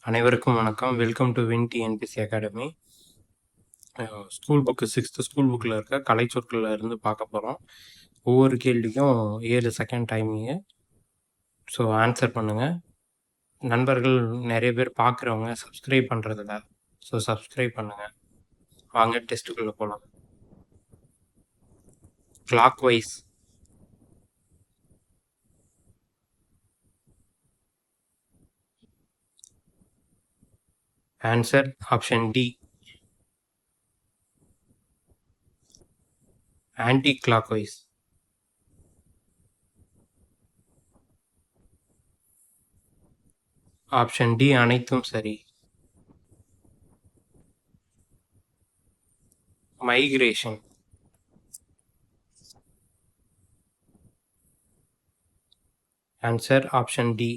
அனைவருக்கும் வணக்கம். Welcome to Win TNPSC Academy. School book 6th school புக்கில் இருக்க கலைச்சொற்களில் இருந்து பார்க்க போகிறோம். ஒவ்வொரு கேள்விக்கும் 7 செகண்ட் டைமிங்கு. ஸோ ஆன்சர் பண்ணுங்கள். நண்பர்கள் நிறைய பேர் பார்க்குறவங்க சப்ஸ்கிரைப் பண்ணுறதில்ல. ஸோ சப்ஸ்கிரைப் பண்ணுங்கள். வாங்க டெஸ்ட்டுக்குள்ளே போகலாம். Clockwise. Answer option D. Anticlockwise. Option D அனைத்தும் சரி. Migration. Answer option D.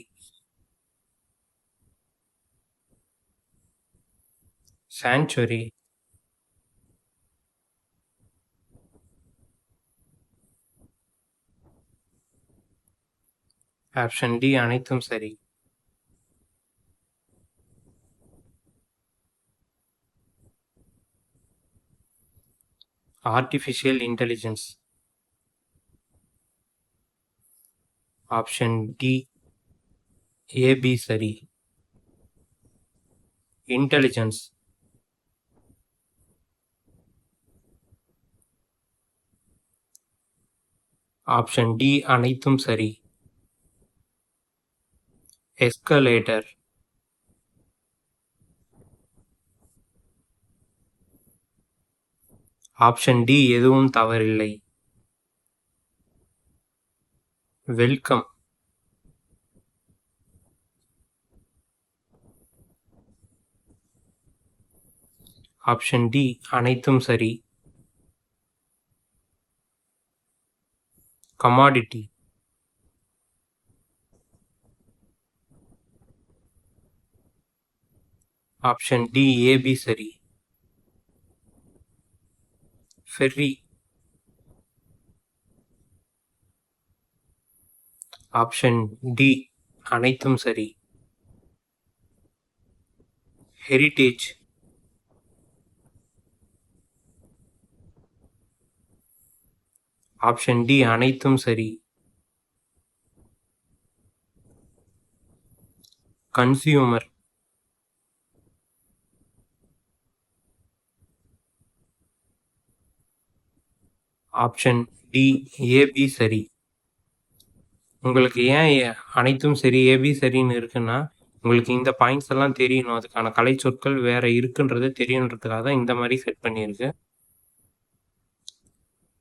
Century. Option D அனைத்தும் சரி. Artificial intelligence. Option D A B சரி. இன்டெலிஜென்ஸ். ஆப்ஷன் டி அனைத்தும் சரி. எஸ்கலேட்டர். ஆப்ஷன் டி எதுவும் தவறில்லை. வெல்கம். ஆப்ஷன் டி அனைத்தும் சரி. கமாடிட்டி. ஆப்ஷன் டி ஏபி சரி. ஃபெர்ரி. ஆப்ஷன் டி அனைத்தும் சரி. ஹெரிட்டேஜ். ஆப்ஷன் டி அனைத்தும் சரி. கன்சியூமர். ஆப்ஷன் டி ஏபி சரி. உங்களுக்கு ஏன் அனைத்தும் சரி ஏபி சரின்னு இருக்குன்னா, உங்களுக்கு இந்த பாயிண்ட்ஸ் எல்லாம் தெரியணும். அதுக்கான கலை சொற்கள் வேற இருக்குன்றது தெரியணுன்றதுக்காக தான் இந்த மாதிரி செட் பண்ணியிருக்கு.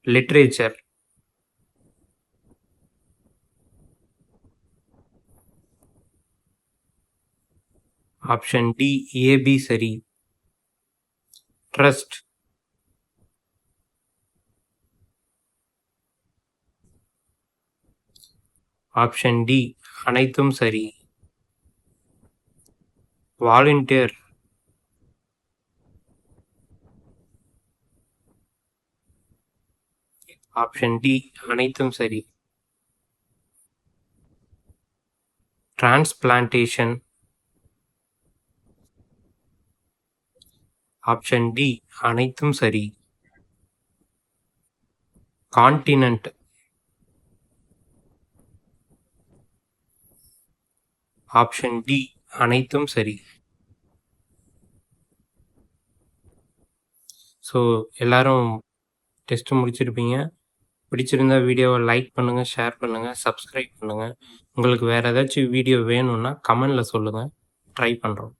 லிட்ரேச்சர். ஆப்ஷன் டி ஏபி சரி. ட்ரஸ்ட். ஆப்ஷன் டி அனைத்தும் சரி. வாலண்டியர். ஆப்ஷன் டி அனைத்தும் சரி. டிரான்ஸ்பிளான்டேஷன். ஆப்ஷன் டி அனைத்தும் சரி. கான்டினென்ட். ஆப்ஷன் டி அனைத்தும் சரி. ஸோ எல்லாரும் டெஸ்ட் முடிச்சிருப்பீங்க. பிடிச்சிருந்தா வீடியோவை லைக் பண்ணுங்கள், ஷேர் பண்ணுங்கள், சப்ஸ்கிரைப் பண்ணுங்கள். உங்களுக்கு வேறு ஏதாச்சும் வீடியோ வேணும்னா கமெண்டில் சொல்லுங்கள். ட்ரை பண்ணுறோம்.